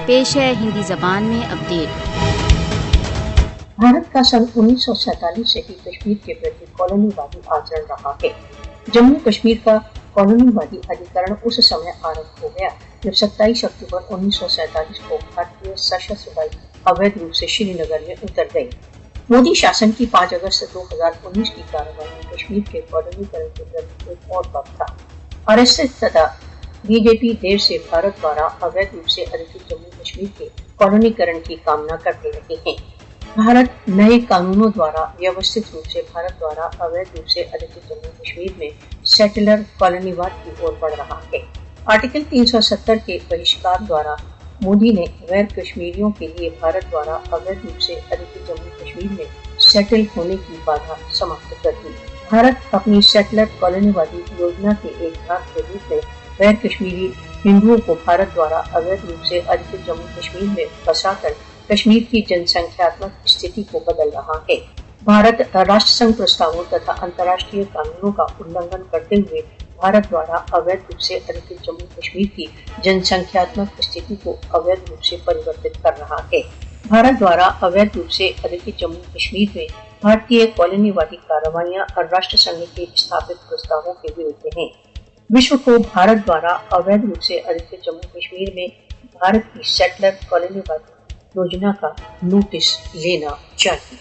पेश है हिंदी जबान में अपडेट। भारत का सन 1947 से ही कश्मीर के प्रति कॉलोनीवादी आचरण रहा है। जम्मू कश्मीर का कॉलोनीवादी अधिकरण उस समय आरंभ हो गया जब 27 अक्टूबर 1947 को भारतीय सशस्त्र बल अवैध रूप से श्रीनगर में उतर गए। मोदी शासन की 5 अगस्त 2019 की कार्रवाई में कश्मीर के कॉलोनीकरण के प्रति एक और पक्ष था। आरएसएस तथा बीजेपी देर से भारत द्वारा अवैध रूप से अधिकृत जम्मू कश्मीर के कॉलोनीकरण की कामना करते रहे हैं। भारत नए कानूनों द्वारा व्यवस्थित रूप से भारत द्वारा अवैध रूप से अधिकृत जम्मू कश्मीर में सेटलर कॉलोनीवाद की ओर बढ़ रहा है। आर्टिकल 370 के बहिष्कार द्वारा मोदी ने गैर कश्मीरियों के लिए भारत द्वारा अवैध रूप से अधिकृत जम्मू कश्मीर में सेटल होने की बाधा समाप्त कर दी। भारत अपनी सेटलर कॉलोनीवादी योजना के एक भाग के रूप में गैर कश्मीरी हिंदुओं को भारत द्वारा अवैध रूप से अधिकृत जम्मू कश्मीर में फंसाकर कश्मीर की जनसंख्यात्मक स्थिति को बदल रहा है। भारत राष्ट्र संघ प्रस्तावों तथा अंतर्राष्ट्रीय कानूनों का उल्लंघन करते हुए भारत द्वारा अवैध रूप से अधिकृत जम्मू कश्मीर की जनसंख्यात्मक स्थिति को अवैध रूप से परिवर्तित कर रहा है। भारत द्वारा अवैध रूप से अधिकृत जम्मू कश्मीर में भारतीय कॉलोनीवादी कार्रवाइयां और राष्ट्र संघ के स्थापित प्रस्तावों के विरुद्ध हैं। विश्व को भारत द्वारा अवैध रूप से अधिकृत जम्मू कश्मीर में भारत की सेटलर कॉलोनीवादी योजना का नोटिस लेना चाहिए।